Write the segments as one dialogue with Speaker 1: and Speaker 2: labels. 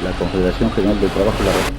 Speaker 1: la Confederación General del Trabajo y la...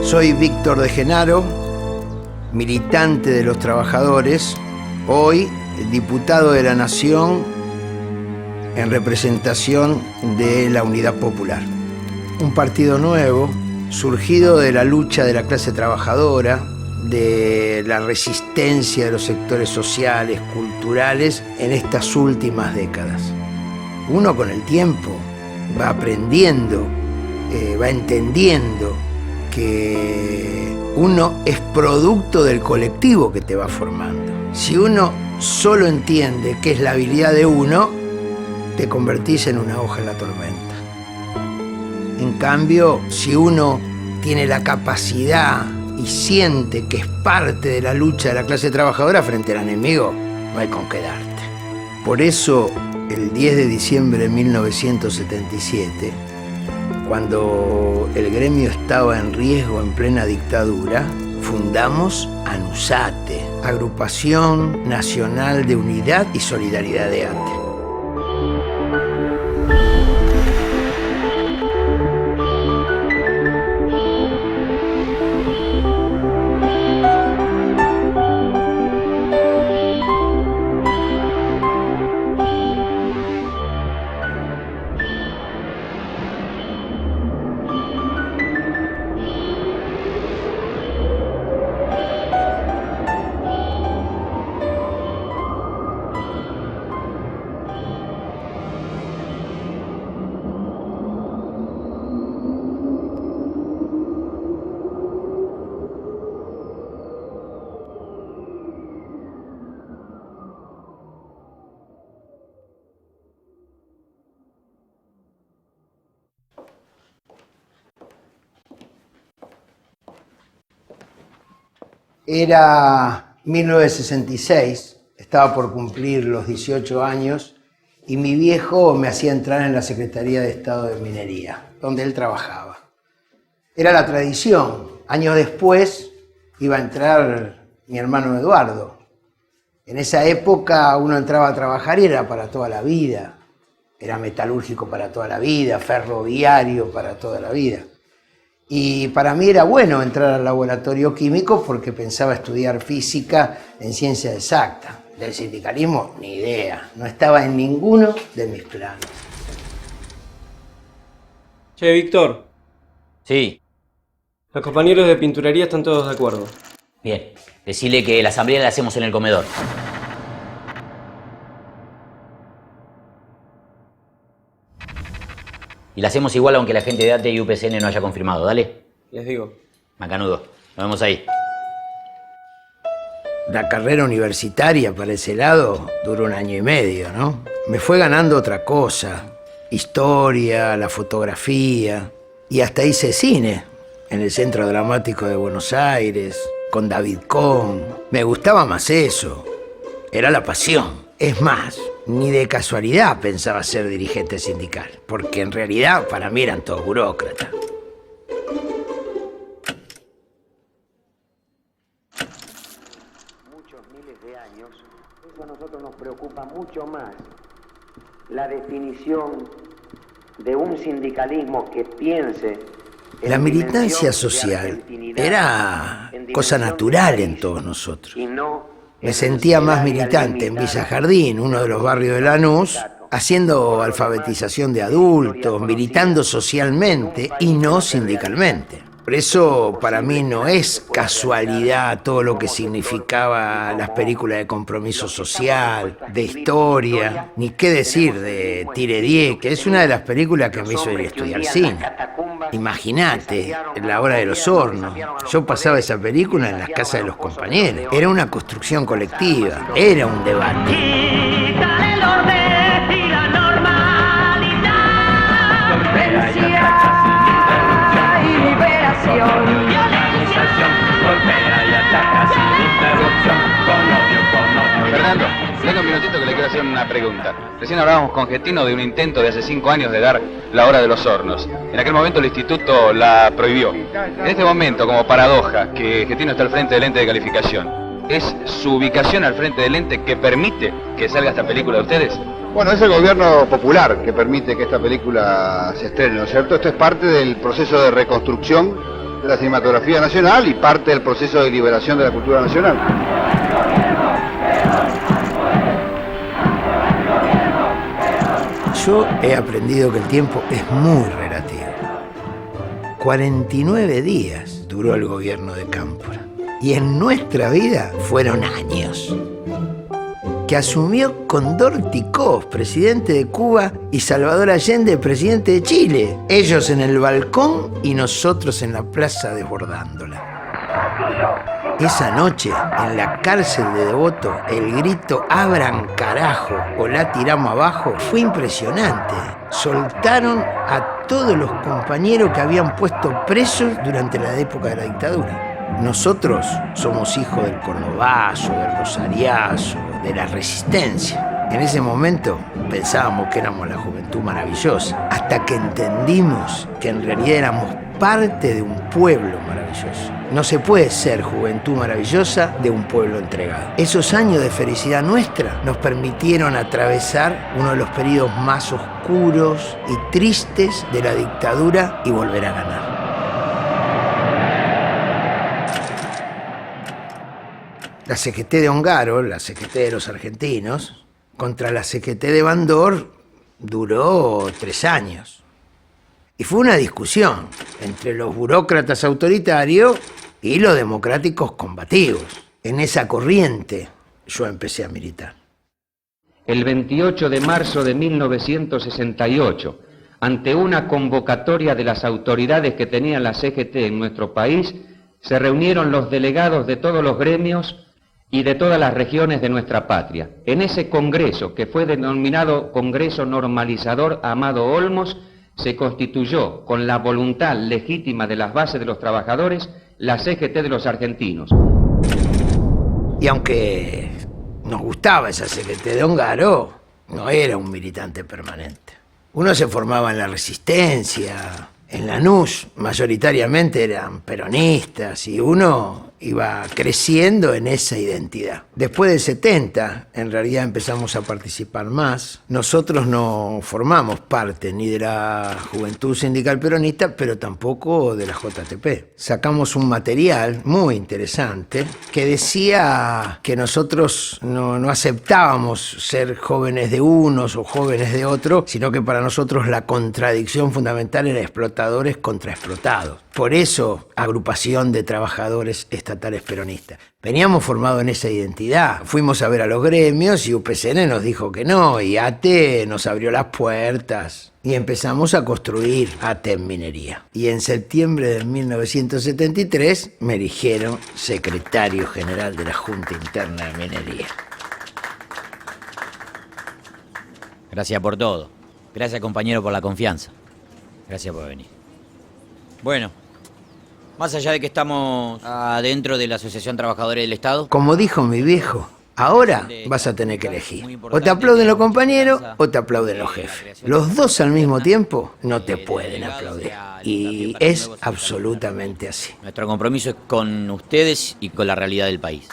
Speaker 2: Soy Víctor de Genaro, militante de los trabajadores, hoy diputado de la Nación en representación de la Unidad Popular. Un partido nuevo, surgido de la lucha de la clase trabajadora, de la resistencia de los sectores sociales, culturales en estas últimas décadas. Uno con el tiempo va aprendiendo, va entendiendo que uno es producto del colectivo que te va formando. Si uno solo entiende qué es la habilidad de uno, te convertís en una hoja en la tormenta. En cambio, si uno tiene la capacidad y siente que es parte de la lucha de la clase trabajadora frente al enemigo, no hay con qué darte. Por eso, el 10 de diciembre de 1977, cuando el gremio estaba en riesgo en plena dictadura, fundamos ANUSATE, Agrupación Nacional de Unidad y Solidaridad de ATE. Era 1966, estaba por cumplir los 18 años y mi viejo me hacía entrar en la Secretaría de Estado de Minería, donde él trabajaba. Era la tradición. Años después iba a entrar mi hermano Eduardo. En esa época uno entraba a trabajar y era para toda la vida. Era metalúrgico para toda la vida, ferroviario para toda la vida. Y para mí era bueno entrar al laboratorio químico porque pensaba estudiar física en ciencia exacta. Del sindicalismo, ni idea. No estaba en ninguno de mis planes.
Speaker 3: Che, Víctor.
Speaker 4: Sí.
Speaker 3: Los compañeros de pinturería están todos de acuerdo.
Speaker 4: Bien. Decile que la asamblea la hacemos en el comedor. Y la hacemos igual aunque la gente de ATE y UPCN no haya confirmado, dale.
Speaker 3: Les digo.
Speaker 4: Macanudo. Nos vemos ahí.
Speaker 2: La carrera universitaria para ese lado duró 1 año y medio, ¿no? Me fue ganando otra cosa. Historia, la fotografía. Y hasta hice cine en el Centro Dramático de Buenos Aires, con David Cohn. Me gustaba más eso. Era la pasión. Es más, ni de casualidad pensaba ser dirigente sindical, porque en realidad para mí eran todos burócratas.
Speaker 5: Muchos miles de años, eso a nosotros nos preocupa mucho más. La definición de un sindicalismo que piense...
Speaker 2: La militancia social era cosa natural en todos nosotros. Me sentía más militante en Villa Jardín, uno de los barrios de Lanús, haciendo alfabetización de adultos, militando socialmente y no sindicalmente. Por eso para mí no es casualidad todo lo que significaba las películas de compromiso social, de historia, ni qué decir de Tiredié, que es una de las películas que me hizo ir a estudiar cine. Imagínate, La Hora de los Hornos. Yo pasaba esa película en las casas de los compañeros. Era una construcción colectiva, era un debate.
Speaker 6: Fernando, tengo un minutito que le quiero hacer una pregunta. Recién hablábamos con Getino de un intento de hace 5 años de dar la hora de los hornos. En aquel momento el instituto la prohibió. En este momento, como paradoja, que Getino está al frente del ente de calificación, ¿es su ubicación al frente del ente que permite que salga esta película de ustedes?
Speaker 7: Bueno, es el gobierno popular que permite que esta película se estrene, ¿no es cierto? Esto es parte del proceso de reconstrucción de la cinematografía nacional y parte del proceso de liberación de la cultura nacional.
Speaker 2: Yo he aprendido que el tiempo es muy relativo. 49 días duró el gobierno de Cámpora. Y en nuestra vida fueron años. Que asumió Condor Ticós, presidente de Cuba, y Salvador Allende, presidente de Chile. Ellos en el balcón y nosotros en la plaza desbordándola. Esa noche, en la cárcel de Devoto, el grito "abran carajo" o "la tiramos abajo" fue impresionante. Soltaron a todos los compañeros que habían puesto presos durante la época de la dictadura. Nosotros somos hijos del cordobazo, del rosariazo, de la resistencia. En ese momento pensábamos que éramos la juventud maravillosa, hasta que entendimos que en realidad éramos parte de un pueblo maravilloso. No se puede ser juventud maravillosa de un pueblo entregado. Esos años de felicidad nuestra nos permitieron atravesar uno de los periodos más oscuros y tristes de la dictadura y volver a ganar. La CGT de Ongaro, la CGT de los argentinos, contra la CGT de Bandor duró 3 años. Y fue una discusión entre los burócratas autoritarios y los democráticos combativos. En esa corriente yo empecé a militar.
Speaker 8: El 28 de marzo de 1968, ante una convocatoria de las autoridades que tenían la CGT en nuestro país, se reunieron los delegados de todos los gremios y de todas las regiones de nuestra patria. En ese congreso, que fue denominado Congreso Normalizador Amado Olmos, se constituyó, con la voluntad legítima de las bases de los trabajadores, la CGT de los argentinos.
Speaker 2: Y aunque nos gustaba esa CGT de Ongaro, no era un militante permanente. Uno se formaba en la Resistencia, en Lanús mayoritariamente eran peronistas y uno iba creciendo en esa identidad. Después del 70, en realidad empezamos a participar más. Nosotros no formamos parte ni de la Juventud Sindical Peronista, pero tampoco de la JTP. Sacamos un material muy interesante que decía que nosotros no aceptábamos ser jóvenes de unos o jóvenes de otros, sino que para nosotros la contradicción fundamental era explotadores contra explotados. Por eso, agrupación de trabajadores estatales peronistas. Veníamos formados en esa identidad. Fuimos a ver a los gremios y UPCN nos dijo que no, y ATE nos abrió las puertas. Y empezamos a construir ATE en minería. Y en septiembre de 1973 me eligieron secretario general de la Junta Interna de Minería.
Speaker 4: Gracias por todo. Gracias, compañero, por la confianza. Gracias por venir. Bueno, más allá de que estamos adentro de la Asociación Trabajadores del Estado...
Speaker 2: Como dijo mi viejo, ahora vas a tener que elegir. O te aplauden los compañeros o te aplauden los jefes. Los dos al mismo tiempo no te pueden aplaudir. Y es absolutamente así.
Speaker 4: Nuestro compromiso es con ustedes y con la realidad del país.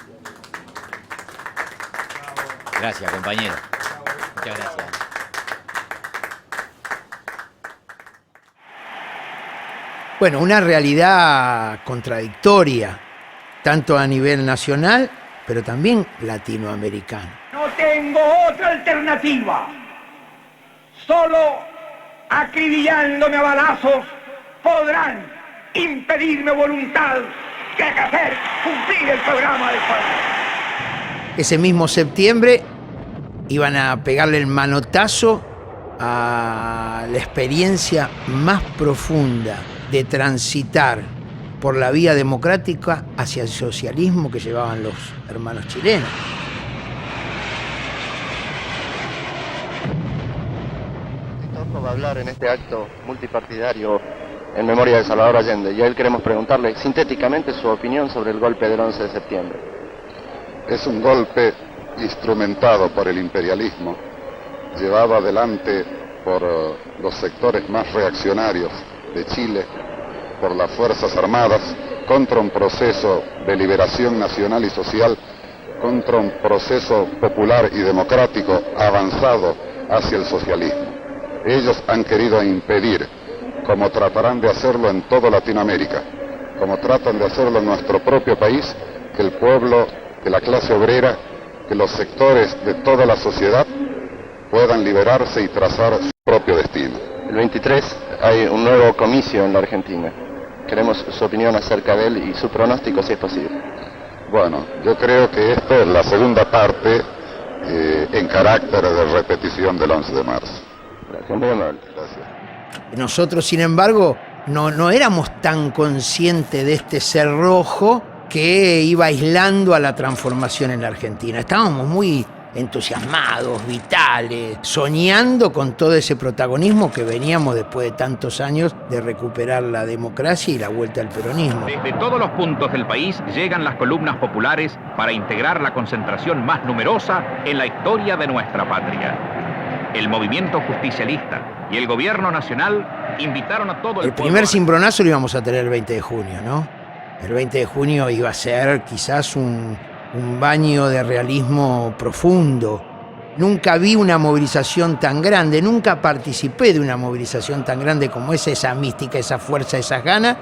Speaker 4: Gracias, compañero. Muchas gracias.
Speaker 2: Bueno, una realidad contradictoria, tanto a nivel nacional, pero también latinoamericano.
Speaker 9: No tengo otra alternativa. solo acribillándome a balazos podrán impedirme voluntad que hacer cumplir el programa del pueblo.
Speaker 2: Ese mismo septiembre iban a pegarle el manotazo a la experiencia más profunda de transitar por la vía democrática hacia el socialismo que llevaban los hermanos chilenos.
Speaker 10: Va a hablar en este acto multipartidario en memoria de Salvador Allende, y a él queremos preguntarle sintéticamente su opinión sobre el golpe del 11 de septiembre.
Speaker 7: Es un golpe instrumentado por el imperialismo, llevado adelante por los sectores más reaccionarios de Chile, por las Fuerzas Armadas, contra un proceso de liberación nacional y social, contra un proceso popular y democrático avanzado hacia el socialismo. Ellos han querido impedir, como tratarán de hacerlo en toda Latinoamérica, como tratan de hacerlo en nuestro propio país, que el pueblo, que la clase obrera, que los sectores de toda la sociedad puedan liberarse y trazar su propio destino.
Speaker 10: El 23 hay un nuevo comicio en la Argentina. Queremos su opinión acerca de él y su pronóstico, si es posible.
Speaker 7: Bueno, yo creo que esta es la segunda parte en carácter de repetición del 11 de marzo.
Speaker 10: Gracias, muy amable.
Speaker 7: Gracias.
Speaker 2: Nosotros, sin embargo, no éramos tan conscientes de este cerrojo que iba aislando a la transformación en la Argentina. Estábamos muy entusiasmados, vitales, soñando con todo ese protagonismo que veníamos después de tantos años de recuperar la democracia y la vuelta al peronismo.
Speaker 11: Desde todos los puntos del país llegan las columnas populares para integrar la concentración más numerosa en la historia de nuestra patria. El movimiento justicialista y el gobierno nacional invitaron a todo
Speaker 2: el primer cimbronazo lo íbamos a tener el 20 de junio, ¿no? El 20 de junio iba a ser quizás un baño de realismo profundo. Nunca vi una movilización tan grande, nunca participé de una movilización tan grande como esa mística, esa fuerza, esas ganas,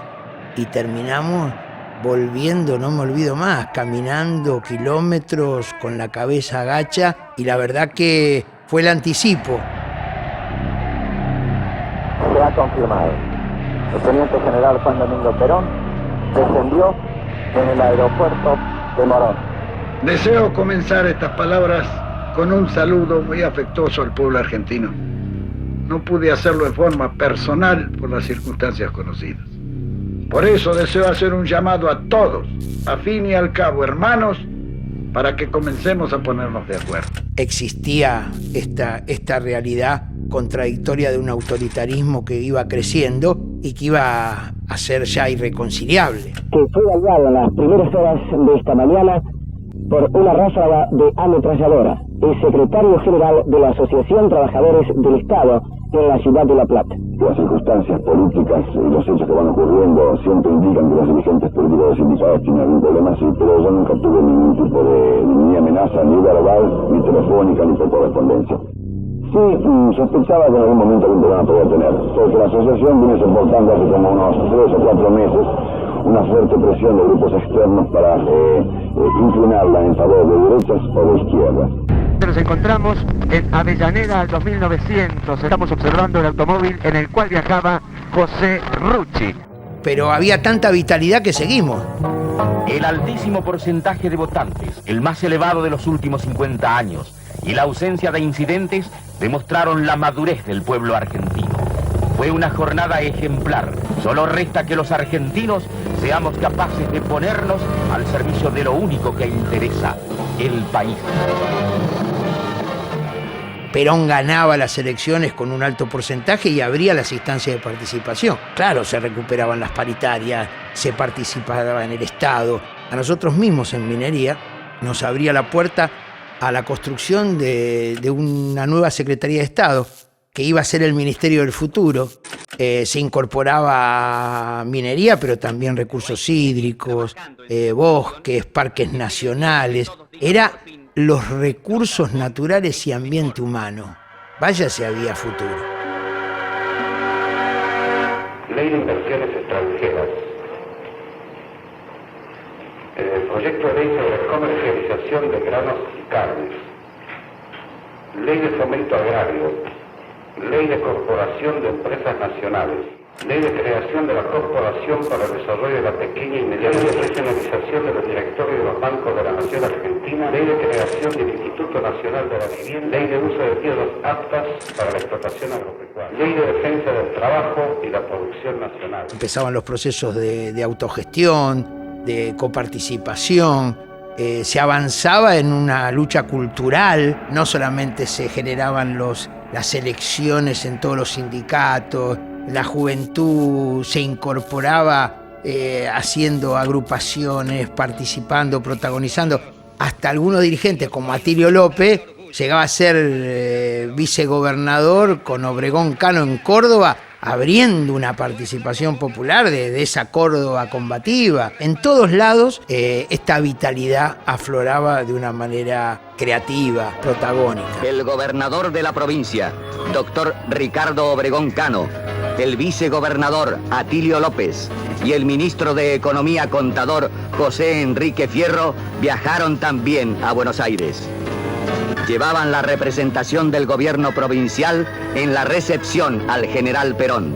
Speaker 2: y terminamos volviendo, no me olvido más, caminando kilómetros con la cabeza agacha, y la verdad que fue el anticipo.
Speaker 5: Se ha confirmado. El teniente general Juan Domingo Perón descendió en el aeropuerto de Morón.
Speaker 12: Deseo comenzar estas palabras con un saludo muy afectuoso al pueblo argentino. No pude hacerlo de forma personal por las circunstancias conocidas. Por eso deseo hacer un llamado a todos, a fin y al cabo, hermanos, para que comencemos a ponernos de acuerdo.
Speaker 2: Existía esta realidad contradictoria de un autoritarismo que iba creciendo y que iba a ser ya irreconciliable.
Speaker 13: Que fue evaluado en las primeras horas de esta mañana por una ráfaga de ametralladora, el secretario general de la Asociación Trabajadores del Estado en la ciudad de La Plata.
Speaker 14: Las circunstancias políticas y los hechos que van ocurriendo siempre indican que los dirigentes políticos de sindicatos tienen algún problema, sí, pero yo nunca tuve ningún tipo de ni amenaza, ni verbal, ni telefónica, ni por correspondencia. Sí, sospechaba que en algún momento algún problema podía tener, porque la asociación viene soportando hace como unos 3 o 4 meses una fuerte presión de grupos externos para inclinarla en favor de derechas o de izquierdas.
Speaker 15: Nos encontramos en Avellaneda 2900, estamos observando el automóvil en el cual viajaba José Rucci.
Speaker 2: Pero había tanta vitalidad que seguimos.
Speaker 16: El altísimo porcentaje de votantes, el más elevado de los últimos 50 años, y la ausencia de incidentes demostraron la madurez del pueblo argentino. Fue una jornada ejemplar. Solo resta que los argentinos seamos capaces de ponernos al servicio de lo único que interesa, el país.
Speaker 2: Perón ganaba las elecciones con un alto porcentaje y abría las instancias de participación. Claro, se recuperaban las paritarias, se participaba en el Estado. A nosotros mismos en minería nos abría la puerta a la construcción de una nueva Secretaría de Estado, que iba a ser el Ministerio del Futuro. Se incorporaba minería, pero también recursos hídricos, bosques, parques nacionales. Era los recursos naturales y ambiente humano. Vaya si había futuro.
Speaker 17: Ley de inversiones extranjeras. Proyecto de ley sobre comercialización de granos y carnes. Ley de fomento agrario. Ley de Corporación de Empresas Nacionales. Ley de creación de la Corporación para el Desarrollo de la Pequeña y Mediana. Ley de profesionalización de los directorios de los bancos de la Nación Argentina. Ley de creación del Instituto Nacional de la Vivienda. Ley de uso de tierras aptas para la explotación agropecuaria. Ley de defensa del trabajo y la producción nacional.
Speaker 2: Empezaban los procesos de autogestión, de coparticipación. Se avanzaba en una lucha cultural. No solamente se generaban las elecciones en todos los sindicatos, la juventud se incorporaba haciendo agrupaciones, participando, protagonizando. Hasta algunos dirigentes como Atilio López llegaba a ser vicegobernador con Obregón Cano en Córdoba, abriendo una participación popular de esa Córdoba combativa. En todos lados esta vitalidad afloraba de una manera creativa, protagónica.
Speaker 18: El gobernador de la provincia, doctor Ricardo Obregón Cano, el vicegobernador Atilio López y el ministro de Economía contador José Enrique Fierro viajaron también a Buenos Aires. Llevaban la representación del gobierno provincial en la recepción al general Perón.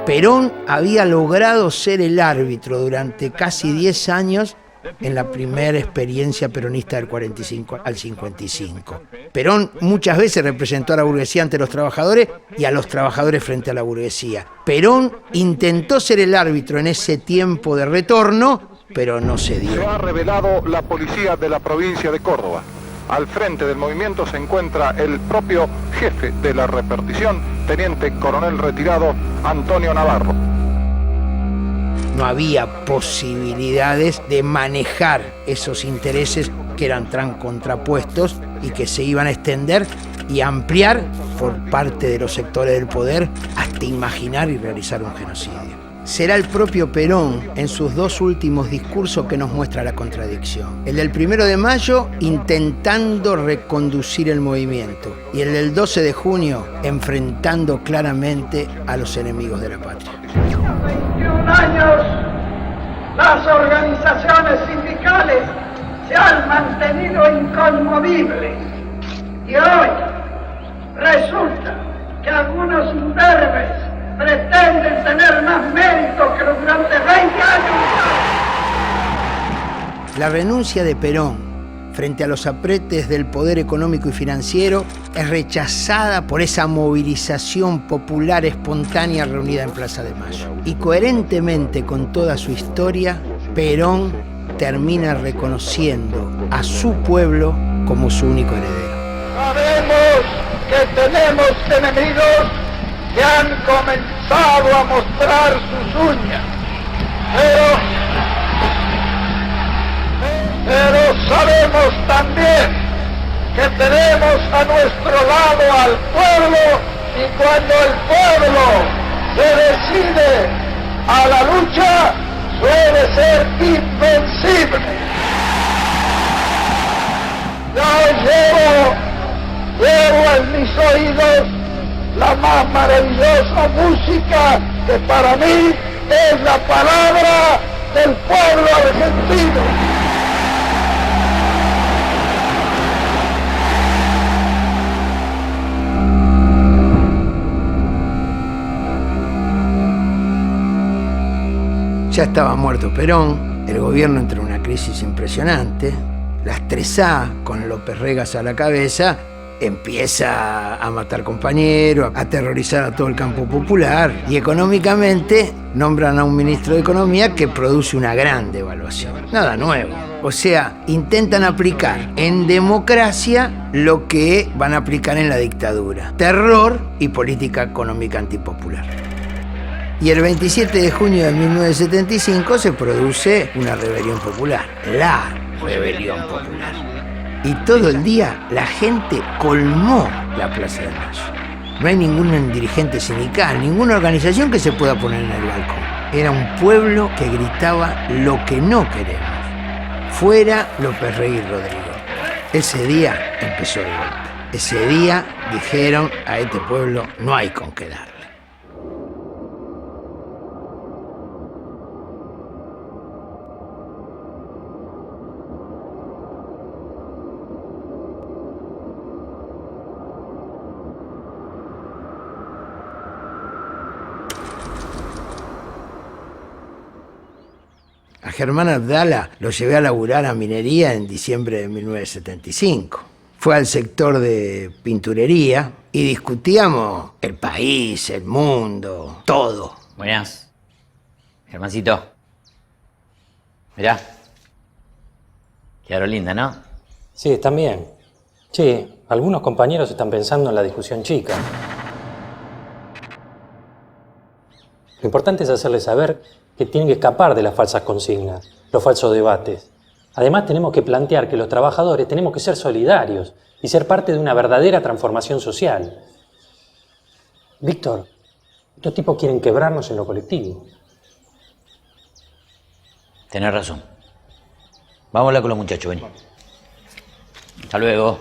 Speaker 2: Perón había logrado ser el árbitro durante casi 10 años en la primera experiencia peronista del 45 al 55. Perón muchas veces representó a la burguesía ante los trabajadores y a los trabajadores frente a la burguesía. Perón intentó ser el árbitro en ese tiempo de retorno, pero no se dio.
Speaker 7: Se ha revelado la policía de la provincia de Córdoba. Al frente del movimiento se encuentra el propio jefe de la repartición, teniente coronel retirado Antonio Navarro.
Speaker 2: No había posibilidades de manejar esos intereses que eran tan contrapuestos y que se iban a extender y ampliar por parte de los sectores del poder hasta imaginar y realizar un genocidio. Será el propio Perón, en sus dos últimos discursos, que nos muestra la contradicción. El del 1 de mayo, intentando reconducir el movimiento, y el del 12 de junio, enfrentando claramente a los enemigos de la patria.
Speaker 9: 21 años, las organizaciones sindicales se han mantenido inconmovibles. Y hoy resulta que algunos imberbes pretenden tener más mérito que durante 20 años.
Speaker 2: La renuncia de Perón frente a los apretes del poder económico y financiero es rechazada por esa movilización popular espontánea reunida en Plaza de Mayo. Y coherentemente con toda su historia, Perón termina reconociendo a su pueblo como su único heredero.
Speaker 9: Sabemos que tenemos enemigos que han comenzado a mostrar sus uñas, pero sabemos también que tenemos a nuestro lado al pueblo, y cuando el pueblo se decide a la lucha, suele ser invencible. Yo llevo en mis oídos la más maravillosa música que para mí es la palabra del pueblo argentino.
Speaker 2: Ya estaba muerto Perón, el gobierno entró en una crisis impresionante, las 3A, con López Regas a la cabeza, empieza a matar compañeros, a aterrorizar a todo el campo popular, y económicamente nombran a un ministro de Economía que produce una gran devaluación. Nada nuevo. O sea, intentan aplicar en democracia lo que van a aplicar en la dictadura: terror y política económica antipopular. Y el 27 de junio de 1975 se produce una rebelión popular, la rebelión popular. Y todo el día la gente colmó la Plaza de Mayo. No hay ningún dirigente sindical, ninguna organización que se pueda poner en el balcón. Era un pueblo que gritaba lo que no queremos. Fuera López Rey Rodrigo. Ese día empezó el golpe. Ese día dijeron: a este pueblo no hay con qué darle. Germán Abdala lo llevé a laburar a minería en diciembre de 1975. Fue al sector de pinturería y discutíamos el país, el mundo, todo.
Speaker 4: Buenas. Germancito. Mirá. Quedaron linda, ¿no?
Speaker 19: Sí, están bien. Che, algunos compañeros están pensando en la discusión chica. Lo importante es hacerles saber que tienen que escapar de las falsas consignas, los falsos debates. Además, tenemos que plantear que los trabajadores tenemos que ser solidarios y ser parte de una verdadera transformación social. Víctor, estos tipos quieren quebrarnos en lo colectivo.
Speaker 4: Tenés razón. Vamos a hablar con los muchachos, vení. Hasta luego.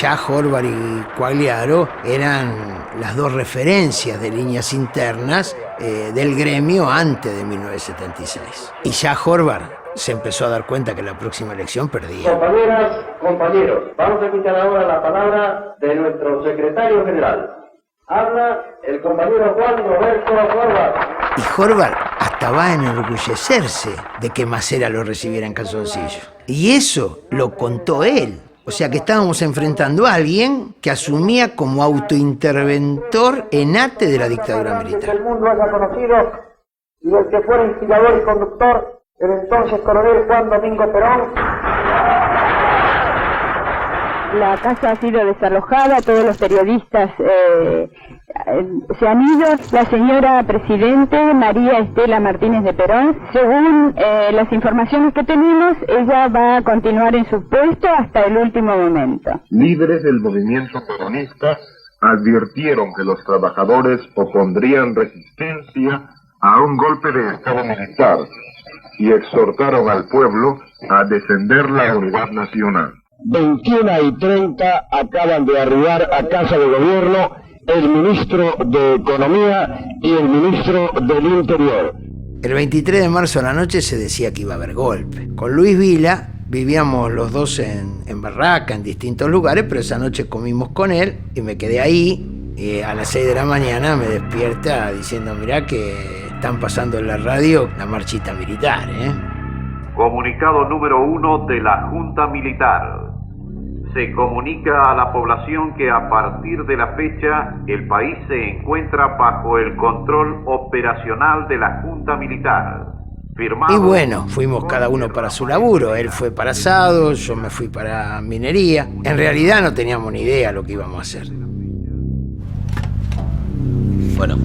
Speaker 2: Ya Horvath y Quagliaro eran las dos referencias de líneas internas del gremio antes de 1976. Y ya Horvath se empezó a dar cuenta que la próxima elección perdía.
Speaker 9: Compañeras, compañeros, vamos a escuchar ahora la palabra de nuestro secretario general. Habla el compañero Juan Roberto Horvath.
Speaker 2: Y Horvath hasta va a enorgullecerse de que Macera lo recibiera en calzoncillo. Y eso lo contó él. O sea que estábamos enfrentando a alguien que asumía como autointerventor enate de la dictadura
Speaker 9: Que
Speaker 2: militar.
Speaker 9: el mundo haya conocido y del que fuera instigador y conductor el entonces coronel Juan Domingo Perón.
Speaker 20: La casa ha sido desalojada, todos los periodistas se han ido. La señora Presidente, María Estela Martínez de Perón, según las informaciones que tenemos, ella va a continuar en su puesto hasta el último momento.
Speaker 17: Líderes del movimiento peronista advirtieron que los trabajadores opondrían resistencia a un golpe de Estado militar y exhortaron al pueblo a defender la unidad nacional.
Speaker 14: 21:30 acaban de arribar a Casa de Gobierno el ministro de Economía y el ministro del Interior.
Speaker 2: El 23 de marzo a la noche se decía que iba a haber golpe. Con Luis Vila vivíamos los dos en barraca, en distintos lugares, pero esa noche comimos con él y me quedé ahí. Y a las 6 de la mañana me despierta diciendo, mirá que están pasando en la radio la marchita militar,
Speaker 21: Comunicado número 1 de la Junta Militar. Se comunica a la población que a partir de la fecha el país se encuentra bajo el control operacional de la Junta Militar. Firmado.
Speaker 2: Y bueno, fuimos cada uno para su laburo. Él fue para asado, yo me fui para minería. En realidad no teníamos ni idea lo que íbamos a hacer.
Speaker 4: Bueno,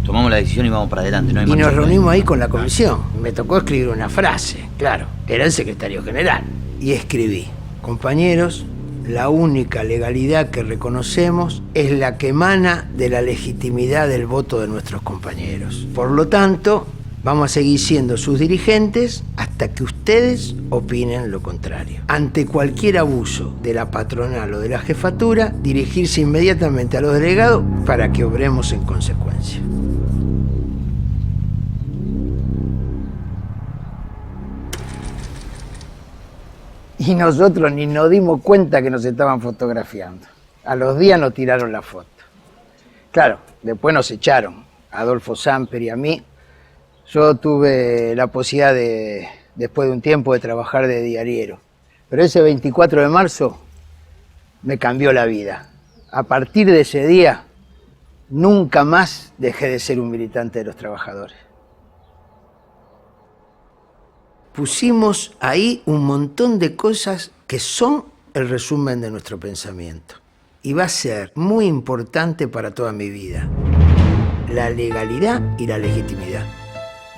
Speaker 4: tomamos la decisión y vamos para adelante. No hay
Speaker 2: Y
Speaker 4: marcha
Speaker 2: nos
Speaker 4: atrás.
Speaker 2: reunimos ahí con la comisión. Me tocó escribir una frase, claro, era el secretario general. Y escribí, compañeros, la única legalidad que reconocemos es la que emana de la legitimidad del voto de nuestros compañeros. Por lo tanto, vamos a seguir siendo sus dirigentes hasta que ustedes opinen lo contrario. Ante cualquier abuso de la patronal o de la jefatura, dirigirse inmediatamente a los delegados para que obremos en consecuencia. Y nosotros ni nos dimos cuenta que nos estaban fotografiando. A los días nos tiraron la foto. Claro, después nos echaron, a Adolfo Samper y a mí. Yo tuve la posibilidad de, después de un tiempo, de trabajar de diariero. Pero ese 24 de marzo me cambió la vida. A partir de ese día, nunca más dejé de ser un militante de los trabajadores. Pusimos ahí un montón de cosas que son el resumen de nuestro pensamiento. Y va a ser muy importante para toda mi vida. La legalidad y la legitimidad.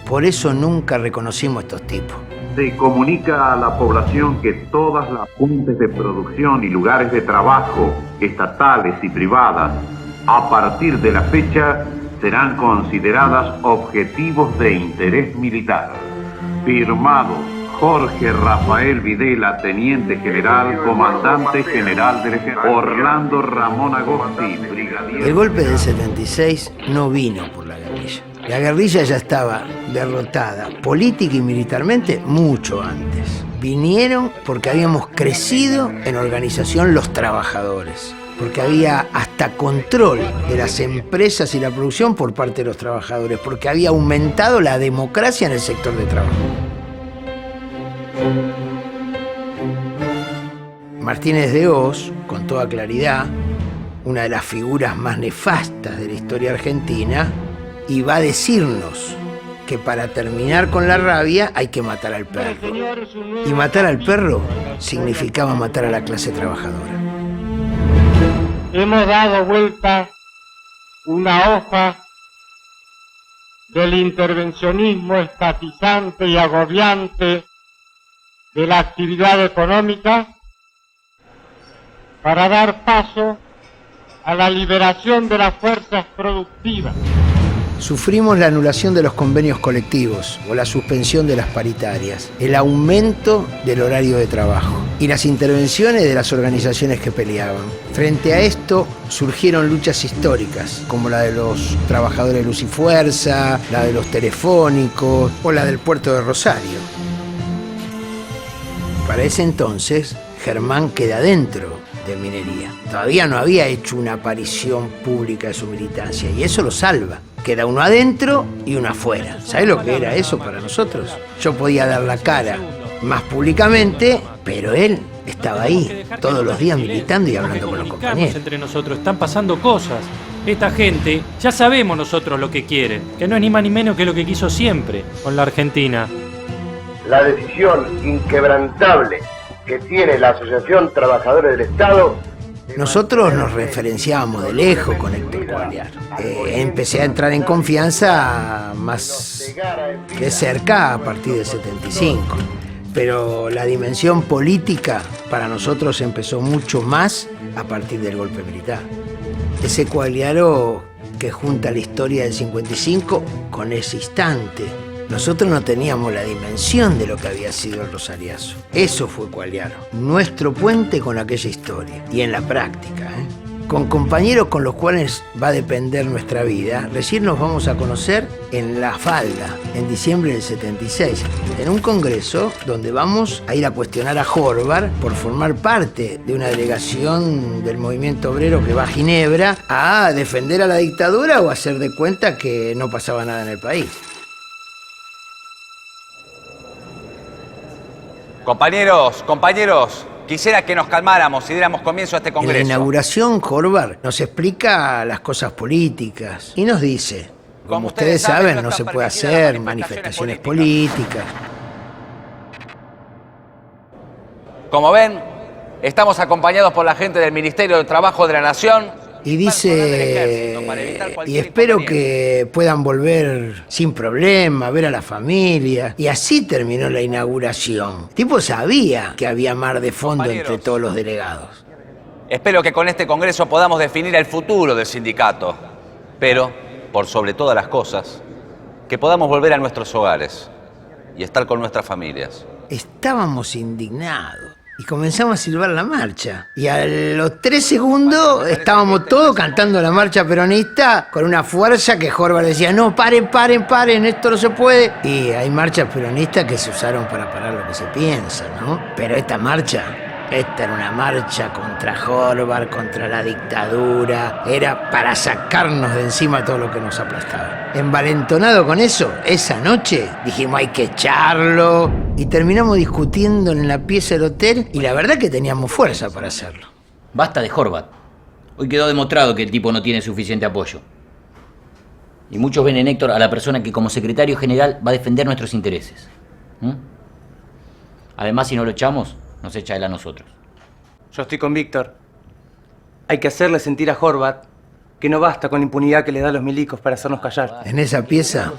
Speaker 2: Por eso nunca reconocimos a estos tipos.
Speaker 21: Se comunica a la población que todas las fuentes de producción y lugares de trabajo, estatales y privadas, a partir de la fecha, serán consideradas objetivos de interés militar. Firmado Jorge Rafael Videla, Teniente General, Comandante General del Ejército. Orlando Ramón Agosti, Brigadier.
Speaker 2: El golpe del 76 no vino por la guerrilla. La guerrilla ya estaba derrotada, política y militarmente, mucho antes. Vinieron porque habíamos crecido en organización los trabajadores. porque había hasta control de las empresas y la producción por parte de los trabajadores, porque había aumentado la democracia en el sector de trabajo. Martínez de Hoz, con toda claridad, una de las figuras más nefastas de la historia argentina, iba a decirnos que para terminar con la rabia hay que matar al perro. Y matar al perro significaba matar a la clase trabajadora.
Speaker 9: Hemos dado vuelta una hoja del intervencionismo estatizante y agobiante de la actividad económica para dar paso a la liberación de las fuerzas productivas.
Speaker 2: Sufrimos la anulación de los convenios colectivos o la suspensión de las paritarias, el aumento del horario de trabajo y las intervenciones de las organizaciones que peleaban. Frente a esto surgieron luchas históricas, como la de los trabajadores de Luz y Fuerza, la de los telefónicos o la del puerto de Rosario. Para ese entonces, Germán queda dentro de Minería. Todavía no había hecho una aparición pública de su militancia y eso lo salva. Queda uno adentro y uno afuera. ¿Sabes lo que era eso para nosotros? Yo podía dar la cara más públicamente, pero él estaba ahí todos los días militando y hablando con los compañeros.
Speaker 19: Entre nosotros están pasando cosas. Esta gente, ya sabemos nosotros lo que quiere, que no es ni más ni menos que lo que quiso siempre con la Argentina.
Speaker 1: La decisión inquebrantable que tiene la Asociación Trabajadores del Estado.
Speaker 2: Nosotros nos referenciábamos de lejos con Héctor Quagliaro. Empecé a entrar en confianza más de cerca a partir del 75. Pero la dimensión política para nosotros empezó mucho más a partir del golpe militar. Ese Quagliaro que junta la historia del 55 con ese instante. Nosotros no teníamos la dimensión de lo que había sido el Rosariazo. Eso fue Quagliaro, nuestro puente con aquella historia. Y en la práctica, con compañeros con los cuales va a depender nuestra vida. Recién nos vamos a conocer en La Falda, en diciembre del 76, en un congreso donde vamos a ir a cuestionar a Horvath por formar parte de una delegación del movimiento obrero que va a Ginebra a defender a la dictadura o a hacer de cuenta que no pasaba nada en el país.
Speaker 22: Compañeros, quisiera que nos calmáramos y diéramos comienzo a este congreso.
Speaker 2: En la inauguración, Horvath nos explica las cosas políticas y nos dice, como ustedes saben, no se puede hacer manifestaciones políticas.
Speaker 22: Como ven, estamos acompañados por la gente del Ministerio del Trabajo de la Nación.
Speaker 2: Y dice, y espero que puedan volver sin problema, ver a la familia. Y así terminó la inauguración. El tipo sabía que había mar de fondo entre todos los delegados.
Speaker 22: Espero que con este congreso podamos definir el futuro del sindicato. Pero, por sobre todas las cosas, que podamos volver a nuestros hogares y estar con nuestras familias.
Speaker 2: Estábamos indignados. Y comenzamos a silbar la marcha. Y a los 3 segundos estábamos todos cantando la marcha peronista con una fuerza que Horvath decía, no, paren, esto no se puede. Y hay marchas peronistas que se usaron para parar lo que se piensa, ¿no? Pero esta era una marcha contra Horvath, contra la dictadura. Era para sacarnos de encima todo lo que nos aplastaba. Envalentonado con eso, esa noche dijimos hay que echarlo. Y terminamos discutiendo en la pieza del hotel y la verdad que teníamos fuerza para hacerlo.
Speaker 4: Basta de Horvath. Hoy quedó demostrado que el tipo no tiene suficiente apoyo. Y muchos ven en Héctor a la persona que como secretario general va a defender nuestros intereses. Además, si no lo echamos, nos echa él a nosotros.
Speaker 3: Yo estoy con Víctor. Hay que hacerle sentir a Horvath que no basta con la impunidad que le da a los milicos para hacernos callar.
Speaker 2: En esa pieza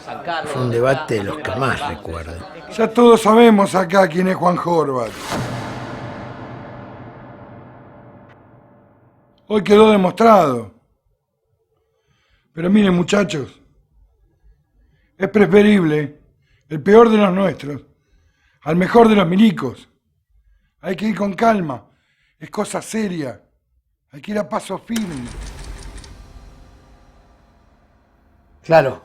Speaker 2: fue un debate de los que más recuerdo.
Speaker 12: Ya todos sabemos acá quién es Juan Horvath. Hoy quedó demostrado. Pero miren, muchachos, es preferible el peor de los nuestros al mejor de los milicos. Hay que ir con calma, es cosa seria, hay que ir a paso firme.
Speaker 2: Claro,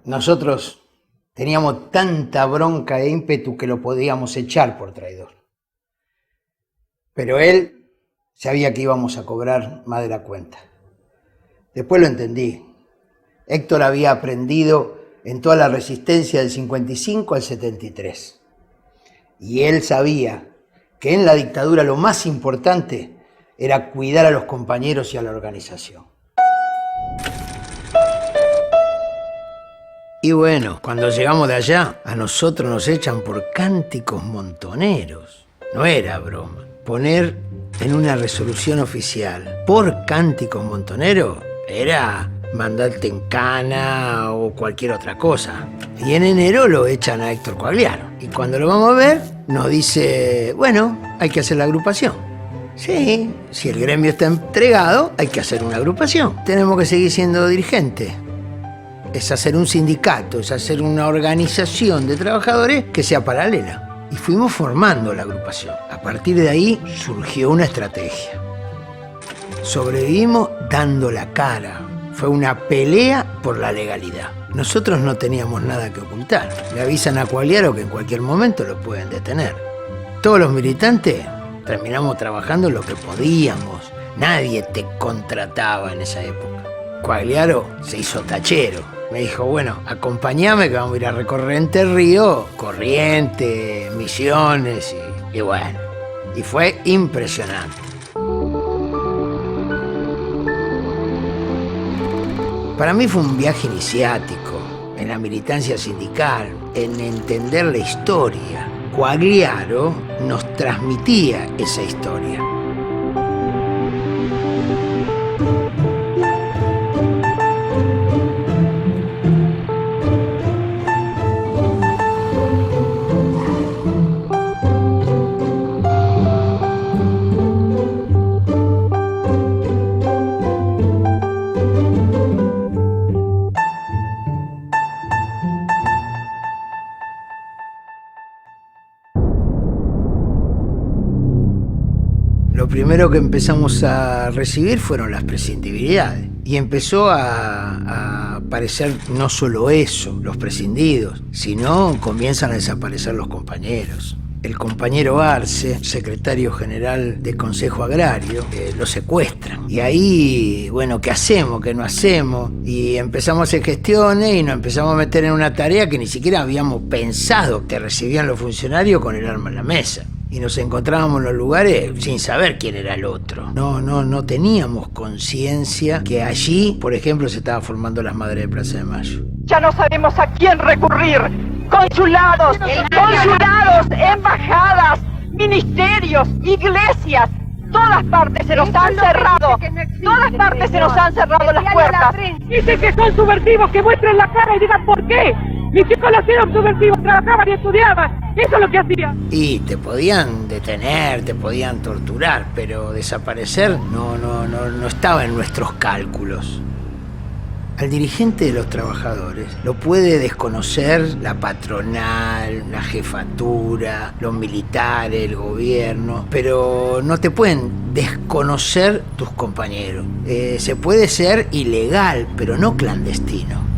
Speaker 2: nosotros teníamos tanta bronca e ímpetu que lo podíamos echar por traidor. Pero él Sabía que íbamos a cobrar más de la cuenta. Después lo entendí. Héctor había aprendido en toda la resistencia del 55 al 73. Y él sabía que en la dictadura lo más importante era cuidar a los compañeros y a la organización. Y bueno, cuando llegamos de allá, a nosotros nos echan por cánticos montoneros. No era broma. Poner en una resolución oficial por cánticos montoneros era mandarte en cana o cualquier otra cosa. Y en enero lo echan a Héctor Quagliaro. Y cuando lo vamos a ver, nos dice, bueno, hay que hacer la agrupación. Sí, si el gremio está entregado, hay que hacer una agrupación. Tenemos que seguir siendo dirigentes. Es hacer un sindicato, es hacer una organización de trabajadores que sea paralela. Y fuimos formando la agrupación. A partir de ahí surgió una estrategia. Sobrevivimos dando la cara. Fue una pelea por la legalidad. Nosotros no teníamos nada que ocultar. Le avisan a Quagliaro que en cualquier momento lo pueden detener. Todos los militantes terminamos trabajando lo que podíamos. Nadie te contrataba en esa época. Quagliaro se hizo tachero. Me dijo, bueno, acompáñame que vamos a ir a recorrer Entre Ríos, Corrientes, Misiones y bueno. Y fue impresionante. Para mí fue un viaje iniciático en la militancia sindical, en entender la historia. Quagliaro nos transmitía esa historia. Lo primero que empezamos a recibir fueron las prescindibilidades. Y empezó a aparecer no solo eso, los prescindidos, sino comienzan a desaparecer los compañeros. El compañero Arce, secretario general del Consejo Agrario, lo secuestran. Y ahí, bueno, ¿qué hacemos? ¿Qué no hacemos? Y empezamos a hacer gestiones y nos empezamos a meter en una tarea que ni siquiera habíamos pensado que recibían los funcionarios con el arma en la mesa. Y nos encontrábamos en los lugares sin saber quién era el otro. No teníamos conciencia que allí, por ejemplo, se estaba formando las Madres de Plaza de Mayo.
Speaker 6: Ya no sabemos a quién recurrir. Consulados, embajadas, ministerios, iglesias. Todas partes se nos han cerrado. Todas partes se nos han cerrado las puertas.
Speaker 8: Dicen que son subversivos, que muestren la cara y digan por qué. Mis hijos los eran subversivos, trabajaban y estudiaban. Eso es lo que hacían.
Speaker 2: Y te podían detener, te podían torturar, pero desaparecer no estaba en nuestros cálculos. Al dirigente de los trabajadores lo puede desconocer la patronal, la jefatura, los militares, el gobierno, pero no te pueden desconocer tus compañeros. Se puede ser ilegal, pero no clandestino.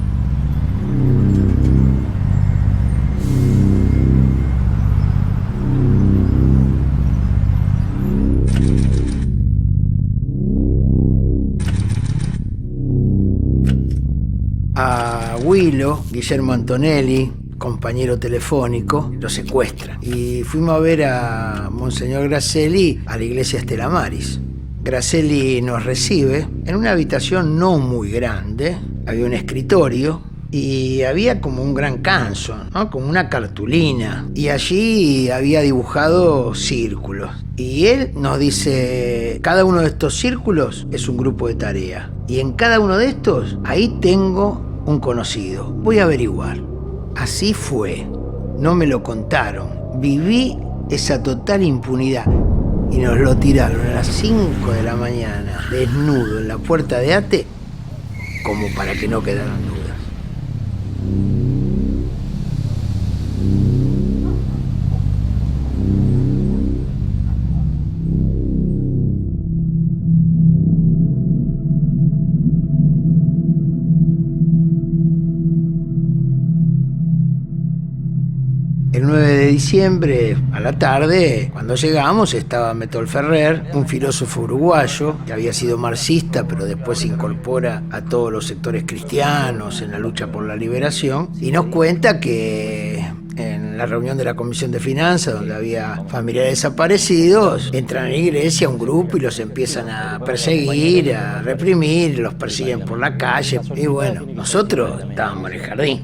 Speaker 2: A Willo, Guillermo Antonelli, compañero telefónico, lo secuestran. Y fuimos a ver a Monseñor Gracelli a la iglesia Stella Maris. Gracelli nos recibe en una habitación no muy grande. Había un escritorio y había como un gran canso, ¿no? Como una cartulina. Y allí había dibujado círculos. Y él nos dice, cada uno de estos círculos es un grupo de tarea. Y en cada uno de estos, ahí tengo un conocido. Voy a averiguar. Así fue. No me lo contaron. Viví esa total impunidad. Y nos lo tiraron a las 5 de la mañana, desnudo en la puerta de ATE, como para que no quedaran dudas. El 9 de diciembre, a la tarde, cuando llegamos, estaba Metol Ferrer, un filósofo uruguayo que había sido marxista, pero después se incorpora a todos los sectores cristianos en la lucha por la liberación, y nos cuenta que en la reunión de la Comisión de Finanzas, donde había familiares desaparecidos, entran a la iglesia un grupo y los empiezan a perseguir, a reprimir, los persiguen por la calle. Y bueno, nosotros estábamos en el jardín.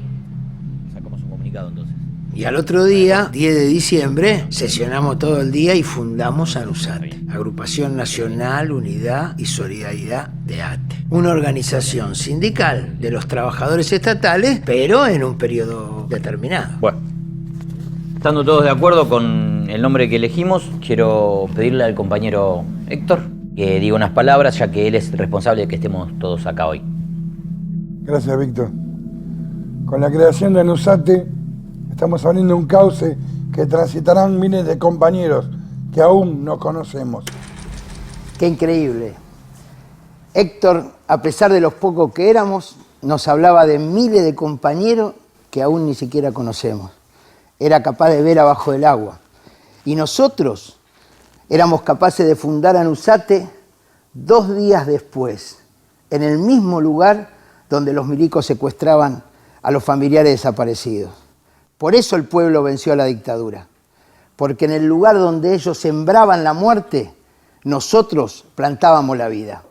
Speaker 4: Sacamos un comunicado entonces.
Speaker 2: Y al otro día, 10 de diciembre, sesionamos todo el día y fundamos ANUSATE, Agrupación Nacional, Unidad y Solidaridad de ATE. Una organización sindical de los trabajadores estatales, pero en un periodo determinado.
Speaker 4: Bueno, estando todos de acuerdo con el nombre que elegimos, quiero pedirle al compañero Héctor que diga unas palabras, ya que él es responsable de que estemos todos acá hoy.
Speaker 10: Gracias, Víctor. Con la creación de ANUSATE, estamos abriendo un cauce que transitarán miles de compañeros que aún no conocemos.
Speaker 2: ¡Qué increíble! Héctor, a pesar de los pocos que éramos, nos hablaba de miles de compañeros que aún ni siquiera conocemos. Era capaz de ver abajo del agua. Y nosotros éramos capaces de fundar ANUSATE 2 días después, en el mismo lugar donde los milicos secuestraban a los familiares desaparecidos. Por eso el pueblo venció a la dictadura, porque en el lugar donde ellos sembraban la muerte, nosotros plantábamos la vida.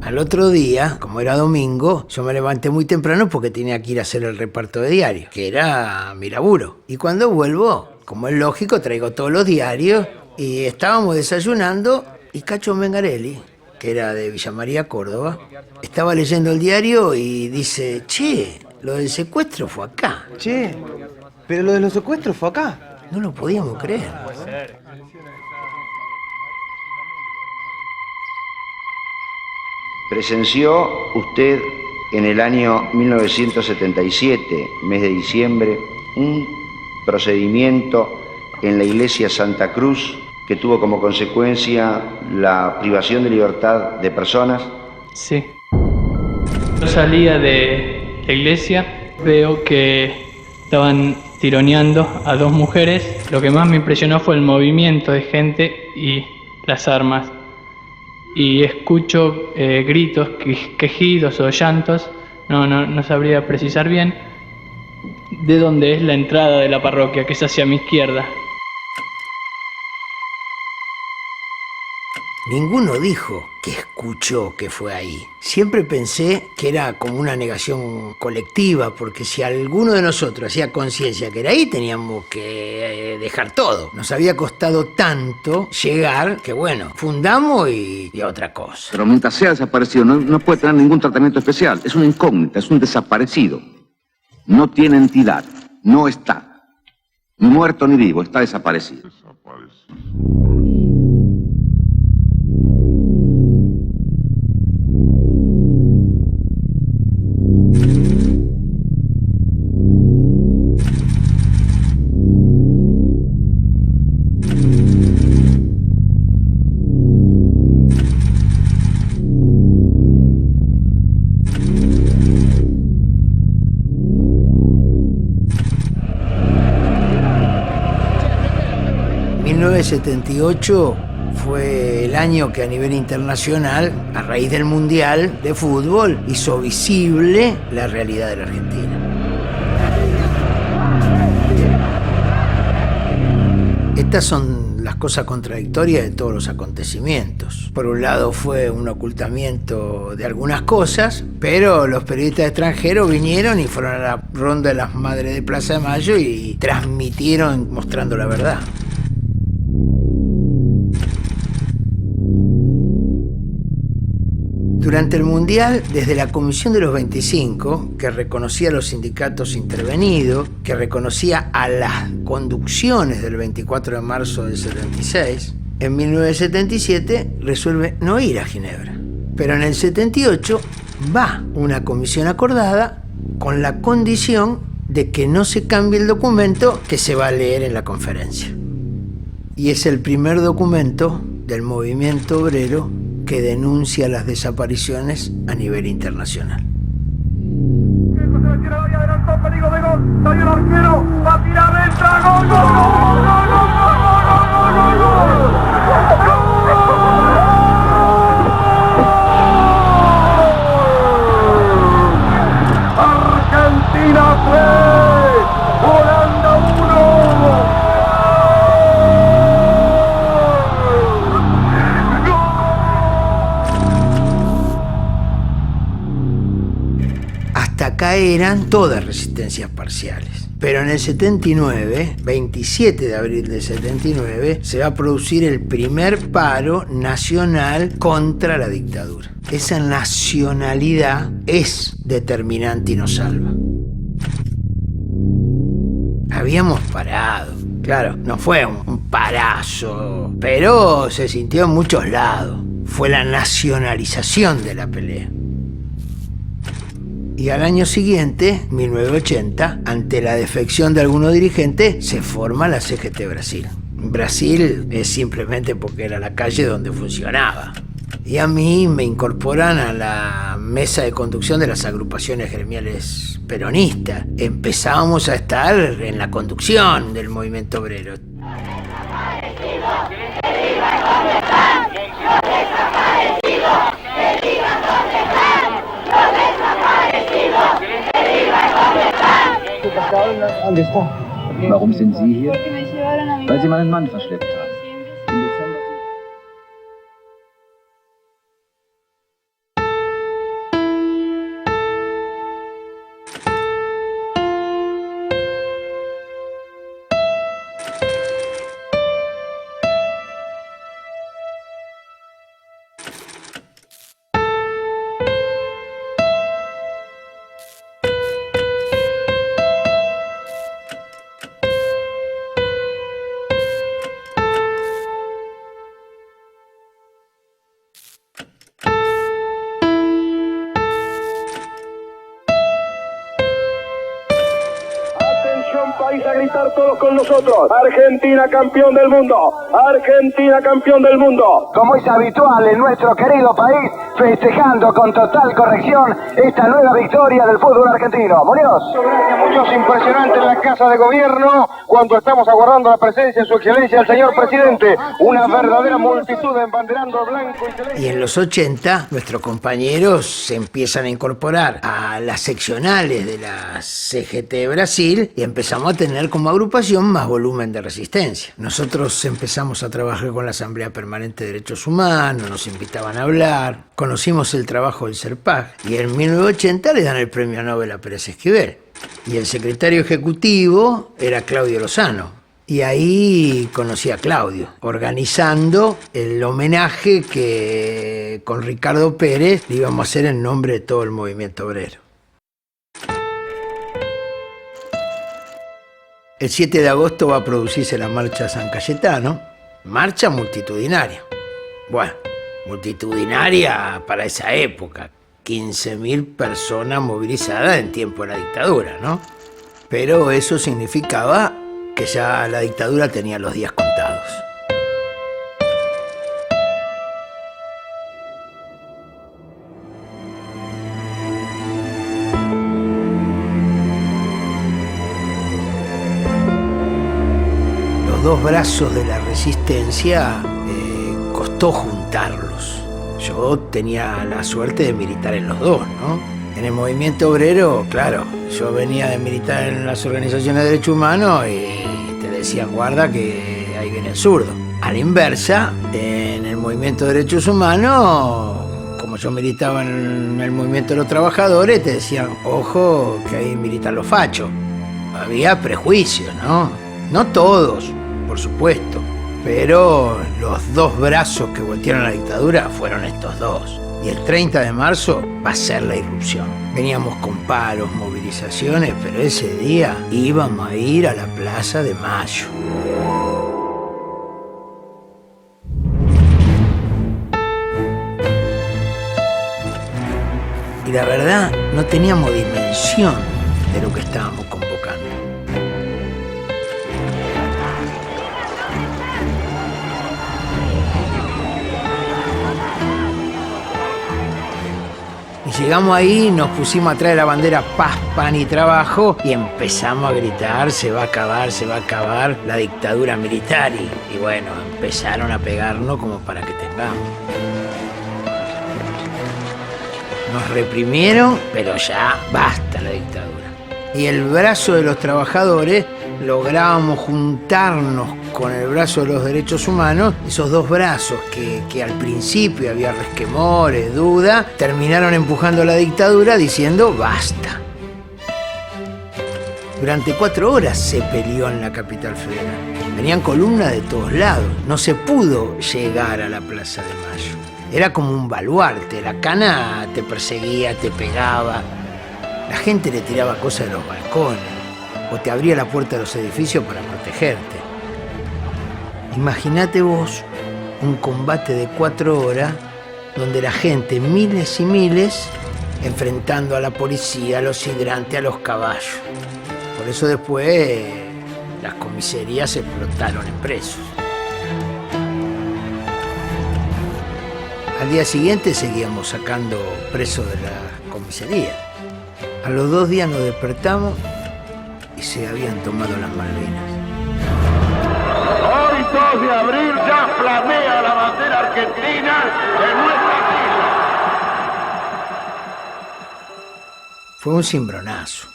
Speaker 2: Al otro día, como era domingo, yo me levanté muy temprano porque tenía que ir a hacer el reparto de diarios, que era mi laburo. Y cuando vuelvo, como es lógico, traigo todos los diarios y estábamos desayunando y Cacho Mengarelli, que era de Villa María, Córdoba, estaba leyendo el diario y dice, che, lo del secuestro fue acá.
Speaker 3: Che, pero lo de los secuestros fue acá.
Speaker 2: No lo podíamos creer.
Speaker 5: Presenció usted en el año 1977, mes de diciembre, un procedimiento en la iglesia Santa Cruz que tuvo como consecuencia la privación de libertad de personas.
Speaker 11: Sí. Yo salía de la iglesia, veo que estaban tironeando a 2 mujeres. Lo que más me impresionó fue el movimiento de gente y las armas. Y escucho gritos, quejidos o llantos, no sabría precisar bien, de dónde es la entrada de la parroquia, que es hacia mi izquierda.
Speaker 2: Ninguno dijo que escuchó que fue ahí. Siempre pensé que era como una negación colectiva, porque si alguno de nosotros hacía conciencia que era ahí, teníamos que dejar todo. Nos había costado tanto llegar que, bueno, fundamos y otra cosa.
Speaker 14: Pero mientras sea desaparecido, no puede tener ningún tratamiento especial. Es una incógnita, es un desaparecido. No tiene entidad, no está. Ni muerto ni vivo, está desaparecido.
Speaker 2: 1978 fue el año que a nivel internacional, a raíz del Mundial de Fútbol, hizo visible la realidad de la Argentina. Estas son las cosas contradictorias de todos los acontecimientos. Por un lado fue un ocultamiento de algunas cosas, pero los periodistas extranjeros vinieron y fueron a la ronda de las Madres de Plaza de Mayo y transmitieron mostrando la verdad. Durante el Mundial, desde la Comisión de los 25, que reconocía a los sindicatos intervenidos, que reconocía a las conducciones del 24 de marzo del 76, en 1977 resuelve no ir a Ginebra. Pero en el 78 va una comisión acordada con la condición de que no se cambie el documento que se va a leer en la conferencia. Y es el primer documento del movimiento obrero que denuncia las desapariciones a nivel internacional.
Speaker 9: Argentina fue, Holanda 1.
Speaker 2: Hasta acá eran todas resistencias parciales. Pero en el 79, 27 de abril del 79, se va a producir el primer paro nacional contra la dictadura. Esa nacionalidad es determinante y nos salva. Habíamos parado. Claro, no fue un parazo, pero se sintió en muchos lados. Fue la nacionalización de la pelea. Y al año siguiente, 1980, ante la defección de algunos dirigentes, se forma la CGT Brasil. Brasil es simplemente porque era la calle donde funcionaba. Y a mí me incorporan a la mesa de conducción de las agrupaciones gremiales peronistas. Empezábamos a estar en la conducción del movimiento obrero.
Speaker 13: ¿Dónde está? Warum sind Sie hier? Weil Sie meinen Mann verschleppt haben.
Speaker 9: País a gritar todos con nosotros. Argentina campeón del mundo. Argentina campeón del mundo.
Speaker 15: Como es habitual en nuestro querido país, festejando con total corrección esta nueva victoria del fútbol argentino. Muñoz.
Speaker 9: Gracias, Muñoz, impresionante en la Casa de Gobierno cuando estamos aguardando la presencia de su excelencia el señor presidente. Una verdadera multitud embanderando blanco y celeste.
Speaker 2: Y en los 80, nuestros compañeros se empiezan a incorporar a las seccionales de la CGT Brasil y empezamos a tener como agrupación más volumen de resistencia. Nosotros empezamos a trabajar con la Asamblea Permanente de Derechos Humanos, nos invitaban a hablar, conocimos el trabajo del CERPAG y en 1980 le dan el premio Nobel a Pérez Esquivel. Y el secretario ejecutivo era Claudio Lozano. Y ahí conocí a Claudio, organizando el homenaje que con Ricardo Pérez le íbamos a hacer en nombre de todo el movimiento obrero. El 7 de agosto va a producirse la marcha San Cayetano, marcha multitudinaria. Bueno, multitudinaria para esa época, 15.000 personas movilizadas en tiempo de la dictadura, ¿no? Pero eso significaba que ya la dictadura tenía los días contados. Los dos brazos de la resistencia costó juntarlos. Yo tenía la suerte de militar en los dos, ¿no? En el movimiento obrero, claro, yo venía de militar en las organizaciones de derechos humanos y te decían, guarda que ahí viene el zurdo. A la inversa, en el movimiento de derechos humanos, como yo militaba en el movimiento de los trabajadores, te decían, ojo, que ahí militan los fachos. Había prejuicios, ¿no? No todos, por supuesto, pero los dos brazos que voltearon a la dictadura fueron estos dos. Y el 30 de marzo va a ser la irrupción. Veníamos con paros, movilizaciones, pero ese día íbamos a ir a la Plaza de Mayo. Y la verdad, no teníamos dimensión de lo que estábamos convocando. Ni llegamos ahí, nos pusimos a traer la bandera paz, pan y trabajo y empezamos a gritar, se va a acabar la dictadura militar. Y bueno, empezaron a pegarnos como para que tengamos. Nos reprimieron, pero ya basta la dictadura. Y el brazo de los trabajadores lográbamos juntarnos con el brazo de los derechos humanos, esos dos brazos que al principio había resquemores, duda, terminaron empujando la dictadura diciendo basta. Durante 4 horas se peleó en la capital federal. Venían columnas de todos lados. No se pudo llegar a la Plaza de Mayo. Era como un baluarte. La cana te perseguía, te pegaba. La gente le tiraba cosas de los balcones o te abría la puerta de los edificios para protegerte. Imagínate vos un combate de 4 horas donde la gente, miles y miles, enfrentando a la policía, a los hidrantes, a los caballos. Por eso después las comisarías explotaron en presos. Al día siguiente seguíamos sacando presos de la comisaría. A los 2 días nos despertamos y se habían tomado las Malvinas.
Speaker 9: Hoy 2 de abril ya flamea la bandera argentina en nuestra isla.
Speaker 2: Fue un cimbronazo.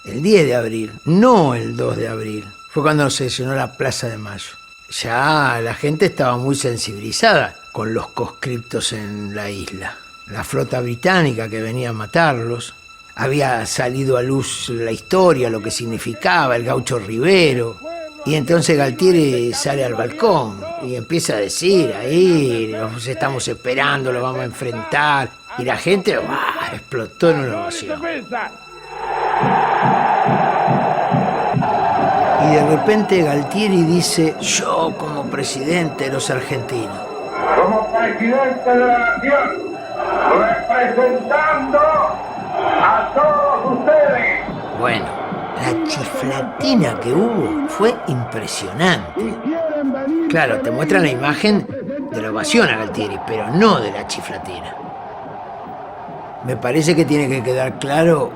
Speaker 2: El 10 de abril, no el 2 de abril, fue cuando se llenó la Plaza de Mayo. Ya la gente estaba muy sensibilizada con los conscriptos en la isla. La flota británica que venía a matarlos. Había salido a luz la historia, lo que significaba el gaucho Rivero. Y entonces Galtieri sale al balcón y empieza a decir, ahí los estamos esperando, lo vamos a enfrentar. Y la gente explotó en una ovación. Y de repente Galtieri dice, yo como presidente de los argentinos.
Speaker 9: Como presidente de la nación, representando a todos ustedes.
Speaker 2: Bueno, la chiflatina que hubo fue impresionante. Claro, te muestran la imagen de la ovación a Galtieri, pero no de la chiflatina. Me parece que tiene que quedar claro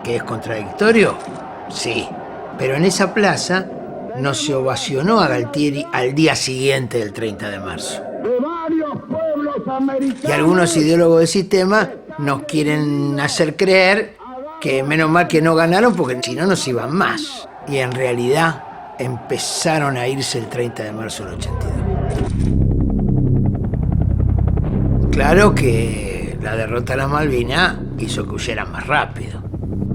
Speaker 2: que es contradictorio, sí. Pero en esa plaza no se ovacionó a Galtieri al día siguiente del 30 de marzo. Y algunos ideólogos del sistema nos quieren hacer creer que menos mal que no ganaron porque si no nos iban más. Y en realidad empezaron a irse el 30 de marzo del 82. Claro que la derrota de la Malvinas hizo que huyeran más rápido.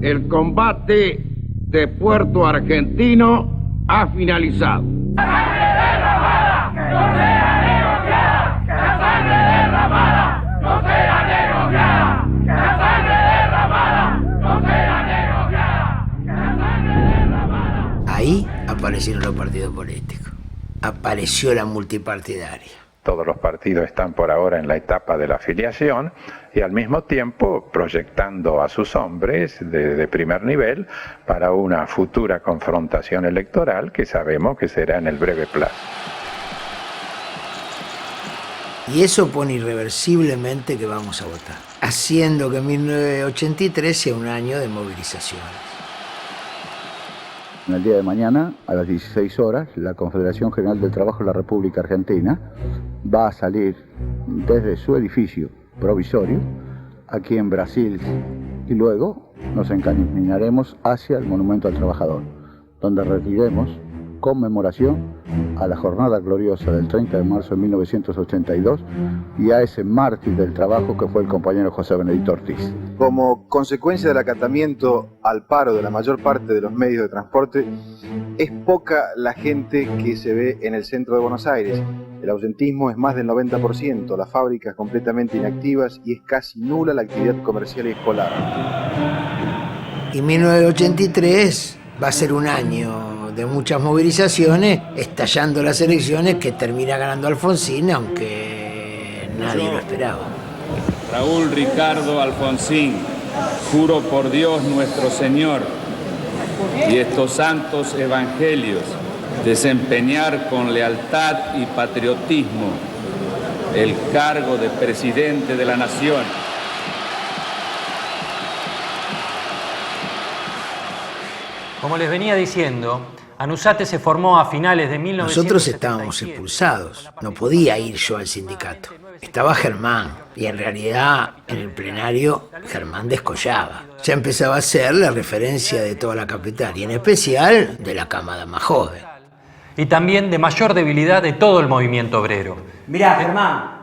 Speaker 9: El combate de Puerto Argentino ha finalizado.
Speaker 2: Ahí aparecieron los partidos políticos. Apareció la multipartidaria.
Speaker 21: Todos los partidos están por ahora en la etapa de la afiliación y al mismo tiempo proyectando a sus hombres de primer nivel para una futura confrontación electoral que sabemos que será en el breve plazo.
Speaker 2: Y eso pone irreversiblemente que vamos a votar, haciendo que 1983 sea un año de movilizaciones.
Speaker 16: En el día de mañana, a las 16 horas, la Confederación General del Trabajo de la República Argentina va a salir desde su edificio provisorio, aquí en Brasil, y luego nos encaminaremos hacia el Monumento al Trabajador, donde rendiremos conmemoración a la jornada gloriosa del 30 de marzo de 1982 y a ese mártir del trabajo que fue el compañero José Benedicto Ortiz.
Speaker 18: Como consecuencia del acatamiento al paro de la mayor parte de los medios de transporte, es poca la gente que se ve en el centro de Buenos Aires. El ausentismo es más del 90%, las fábricas completamente inactivas y es casi nula la actividad comercial y escolar.
Speaker 2: Y 1983 va a ser un año de muchas movilizaciones, estallando las elecciones que termina ganando Alfonsín, aunque nadie lo esperaba.
Speaker 23: Raúl Ricardo Alfonsín, juro por Dios nuestro Señor y estos santos evangelios, desempeñar con lealtad y patriotismo el cargo de presidente de la Nación.
Speaker 19: Como les venía diciendo, ANUSATE se formó a finales de 1977.
Speaker 2: Nosotros estábamos expulsados. No podía ir yo al sindicato. Estaba Germán, y en realidad en el plenario Germán descollaba. Ya empezaba a ser la referencia de toda la capital, y en especial de la camada más joven.
Speaker 19: Y también de mayor debilidad de todo el movimiento obrero.
Speaker 7: Mirá, Germán,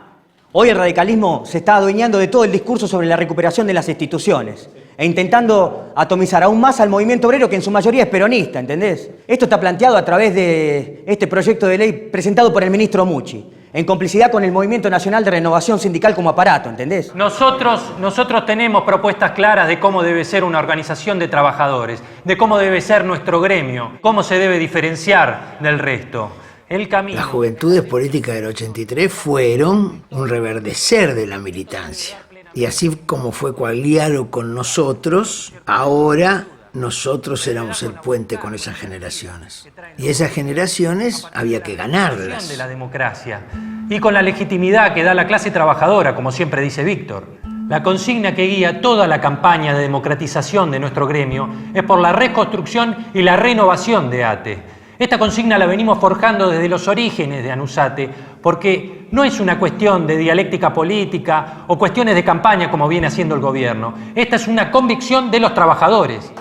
Speaker 7: hoy el radicalismo se está adueñando de todo el discurso sobre la recuperación de las instituciones e intentando atomizar aún más al movimiento obrero, que en su mayoría es peronista, ¿entendés? Esto está planteado a través de este proyecto de ley presentado por el ministro Mucci, en complicidad con el Movimiento Nacional de Renovación Sindical como aparato, ¿entendés?
Speaker 19: Nosotros tenemos propuestas claras de cómo debe ser una organización de trabajadores, de cómo debe ser nuestro gremio, cómo se debe diferenciar del resto. El camino.
Speaker 2: Las juventudes políticas del 83 fueron un reverdecer de la militancia. Y así como fue Quagliaro con nosotros, ahora nosotros éramos el puente con esas generaciones. Y esas generaciones había que ganarlas.
Speaker 19: De la democracia. Y con la legitimidad que da la clase trabajadora, como siempre dice Víctor. La consigna que guía toda la campaña de democratización de nuestro gremio es por la reconstrucción y la renovación de ATE. Esta consigna la venimos forjando desde los orígenes de ANUSATE, porque no es una cuestión de dialéctica política o cuestiones de campaña como viene haciendo el gobierno. Esta es una convicción de los trabajadores.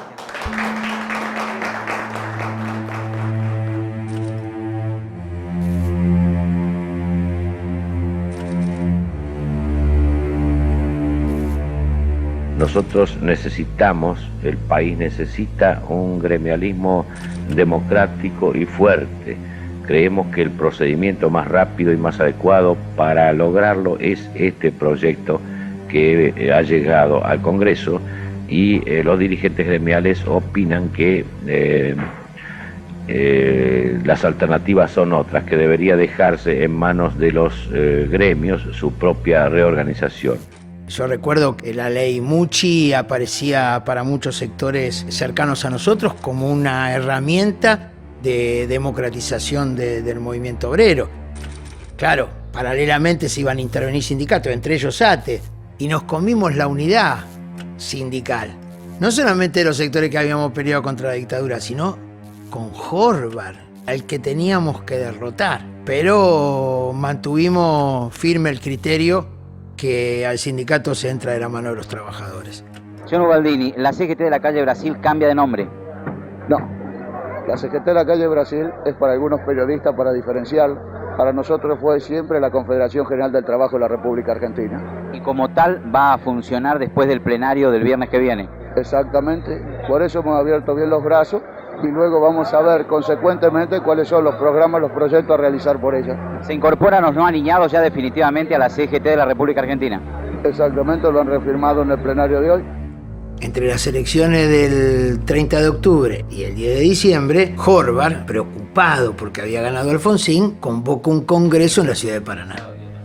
Speaker 5: Nosotros necesitamos, el país necesita un gremialismo democrático y fuerte. Creemos que el procedimiento más rápido y más adecuado para lograrlo es este proyecto que ha llegado al Congreso, y los dirigentes gremiales opinan que las alternativas son otras, que debería dejarse en manos de los gremios su propia reorganización.
Speaker 2: Yo recuerdo que la ley Mucci aparecía para muchos sectores cercanos a nosotros como una herramienta de democratización del movimiento obrero. Claro, paralelamente se iban a intervenir sindicatos, entre ellos ATE, y nos comimos la unidad sindical. No solamente de los sectores que habíamos peleado contra la dictadura, sino con Horvath, al que teníamos que derrotar. Pero mantuvimos firme el criterio que al sindicato se entra de la mano de los trabajadores.
Speaker 17: Señor Ubaldini, la CGT de la calle Brasil cambia de nombre.
Speaker 16: No, la CGT de la calle Brasil es para algunos periodistas para diferenciar. Para nosotros fue siempre la Confederación General del Trabajo de la República Argentina.
Speaker 17: Y como tal va a funcionar después del plenario del viernes que viene.
Speaker 16: Exactamente, por eso hemos abierto bien los brazos y luego vamos a ver consecuentemente cuáles son los programas, los proyectos a realizar por ella.
Speaker 17: ¿Se incorporan los no alineados ya definitivamente a la CGT de la República Argentina?
Speaker 16: Exactamente, lo han reafirmado en el plenario de hoy.
Speaker 2: Entre las elecciones del 30 de octubre y el 10 de diciembre, Horvath, preocupado porque había ganado Alfonsín, convocó un congreso en la ciudad de Paraná.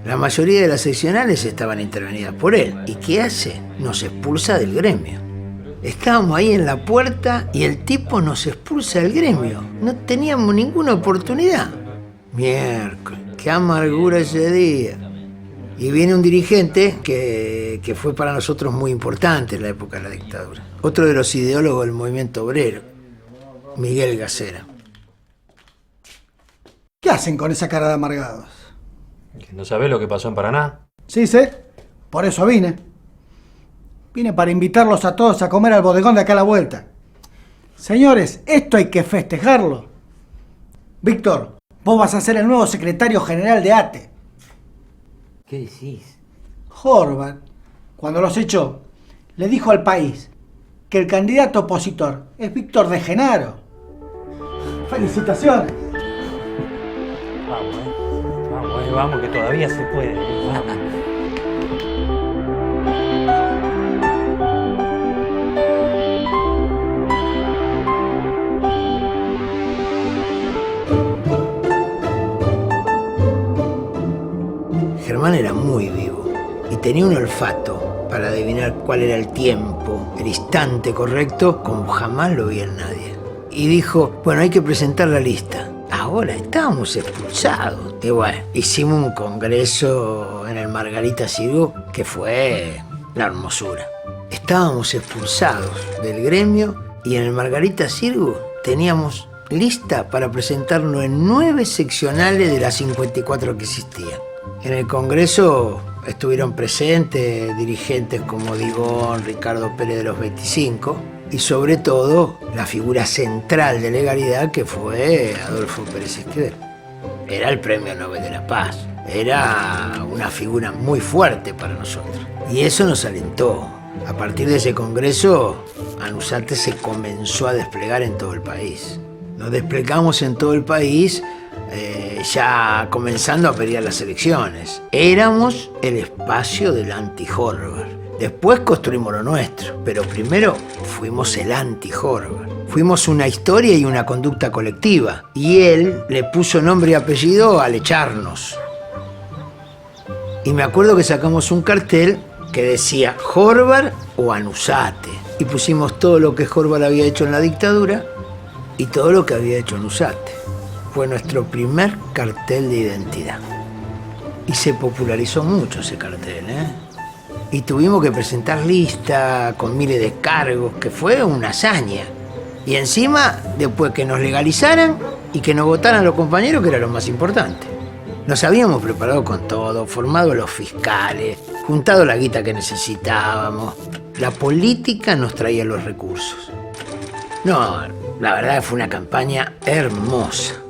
Speaker 2: La mayoría de las seccionales estaban intervenidas por él. ¿Y qué hace? Nos expulsa del gremio. Estábamos ahí en la puerta y el tipo nos expulsa del gremio. No teníamos ninguna oportunidad. Miércoles, qué amargura ese día. Y viene un dirigente que fue para nosotros muy importante en la época de la dictadura. Otro de los ideólogos del movimiento obrero, Miguel Gacera.
Speaker 20: ¿Qué hacen con esa cara de amargados?
Speaker 19: ¿No sabés lo que pasó en Paraná?
Speaker 20: Sí, sé. Por eso vine. Vine para invitarlos a todos a comer al bodegón de acá a la vuelta. Señores, esto hay que festejarlo. Víctor, vos vas a ser el nuevo secretario general de ATE.
Speaker 7: ¿Qué decís?
Speaker 20: Horvath, cuando los echó, le dijo al país que el candidato opositor es Víctor de Genaro. ¡Felicitaciones!
Speaker 19: Vamos, que todavía se puede. Vamos.
Speaker 2: Germán era muy vivo y tenía un olfato para adivinar cuál era el tiempo, el instante correcto, como jamás lo vi en nadie. Y dijo, bueno, hay que presentar la lista. Ahora estábamos expulsados. Y bueno, hicimos un congreso en el Margarita Sirú que fue la hermosura. Estábamos expulsados del gremio Y en el Margarita Xirgu teníamos lista para presentarnos en 9 seccionales de las 54 que existían. En el Congreso estuvieron presentes dirigentes como Digón, Ricardo Pérez de los 25 y sobre todo la figura central de legalidad que fue Adolfo Pérez Esquivel. Era el Premio Nobel de la Paz, era una figura muy fuerte para nosotros y eso nos alentó. A partir de ese congreso, Anusate se comenzó a desplegar en todo el país. Nos desplegamos en todo el país ya comenzando a pelear las elecciones. Éramos el espacio del anti-Horvath. Después construimos lo nuestro, pero primero fuimos el anti-Horvath. Fuimos una historia y una conducta colectiva. Y él le puso nombre y apellido al echarnos. Y me acuerdo que sacamos un cartel que decía Horvath o Anusate. Y pusimos todo lo que Horvath había hecho en la dictadura y todo lo que había hecho Anusate. Fue nuestro primer cartel de identidad. Y se popularizó mucho ese cartel, Y tuvimos que presentar lista con miles de cargos, que fue una hazaña. Y encima, después que nos legalizaran y que nos votaran los compañeros, que era lo más importante. Nos habíamos preparado con todo, formado los fiscales, juntado la guita que necesitábamos. La política nos traía los recursos. No, la verdad fue una campaña hermosa.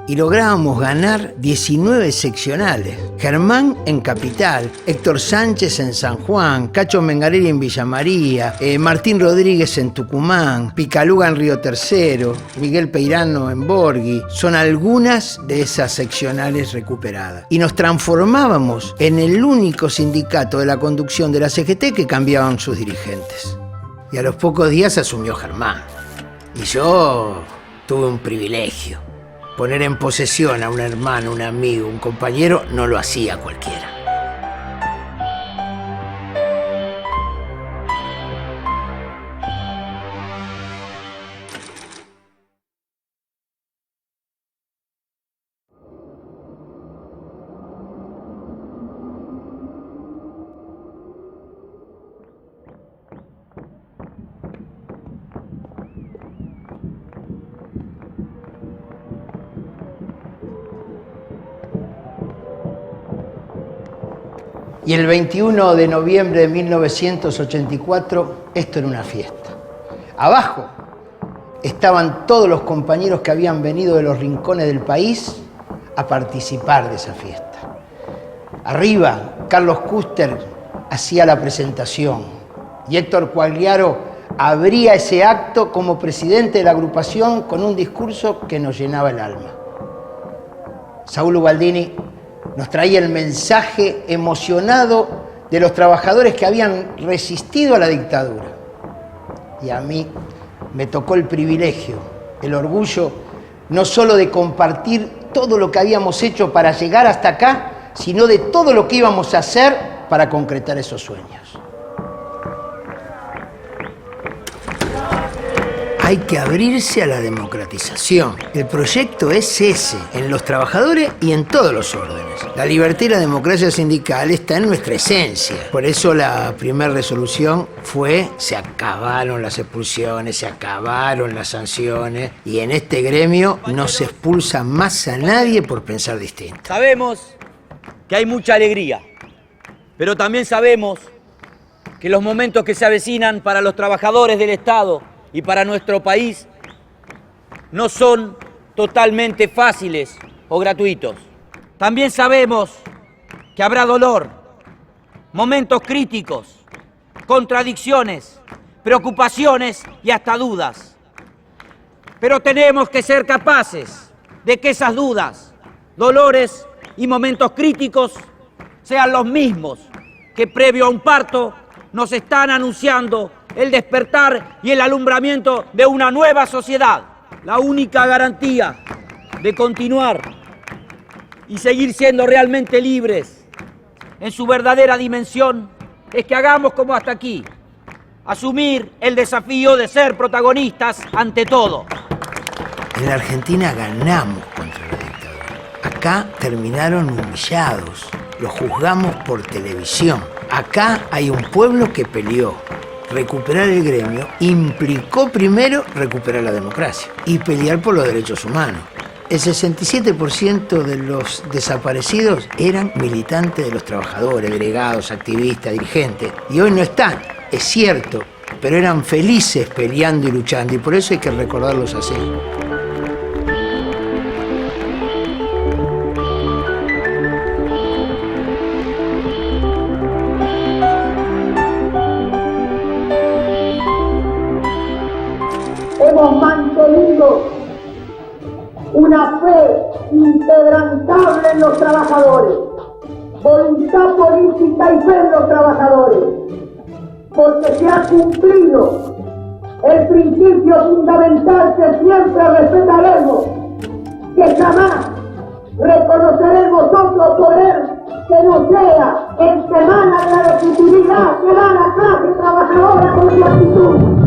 Speaker 2: Y lográbamos ganar 19 seccionales. Germán en Capital, Héctor Sánchez en San Juan, Cacho Mengarelli en Villa María, Martín Rodríguez en Tucumán, Picaluga en Río Tercero, Miguel Peirano en Borghi. Son algunas de esas seccionales recuperadas. Y nos transformábamos en el único sindicato de la conducción de la CGT que cambiaban sus dirigentes. Y a los pocos días asumió Germán. Y yo tuve un privilegio. Poner en posesión a un hermano, un amigo, un compañero, no lo hacía cualquiera. Y el 21 de noviembre de 1984, esto era una fiesta. Abajo estaban todos los compañeros que habían venido de los rincones del país a participar de esa fiesta. Arriba, Carlos Custer hacía la presentación y Héctor Quagliaro abría ese acto como presidente de la agrupación con un discurso que nos llenaba el alma. Saúl Ubaldini nos traía el mensaje emocionado de los trabajadores que habían resistido a la dictadura. Y a mí me tocó el privilegio, el orgullo, no solo de compartir todo lo que habíamos hecho para llegar hasta acá, sino de todo lo que íbamos a hacer para concretar esos sueños. Hay que abrirse a la democratización. El proyecto es ese, en los trabajadores y en todos los órdenes. La libertad y la democracia sindical está en nuestra esencia. Por eso la primera resolución fue: se acabaron las expulsiones, se acabaron las sanciones y en este gremio no se expulsa más a nadie por pensar distinto.
Speaker 4: Sabemos que hay mucha alegría, pero también sabemos que los momentos que se avecinan para los trabajadores del Estado y para nuestro país no son totalmente fáciles o gratuitos. También sabemos que habrá dolor, momentos críticos, contradicciones, preocupaciones y hasta dudas. Pero tenemos que ser capaces de que esas dudas, dolores y momentos críticos sean los mismos que previo a un parto nos están anunciando el despertar y el alumbramiento de una nueva sociedad. La única garantía de continuar y seguir siendo realmente libres en su verdadera dimensión es que hagamos como hasta aquí, asumir el desafío de ser protagonistas ante todo.
Speaker 2: En la Argentina ganamos contra la dictadura. Acá terminaron humillados, los juzgamos por televisión. Acá hay un pueblo que peleó. recuperar el gremio implicó primero recuperar la democracia y pelear por los derechos humanos. El 67% de los desaparecidos eran militantes de los trabajadores, delegados, activistas, dirigentes. Y hoy no están, es cierto, pero eran felices peleando y luchando, y por eso hay que recordarlos así.
Speaker 8: Hemos mantenido una fe inquebrantable en los trabajadores, voluntad política y fe en los trabajadores, porque se ha cumplido el principio fundamental que siempre respetaremos, que jamás reconoceremos otro poder que no sea el que emana de la legitimidad que da la clase trabajadora con su actitud.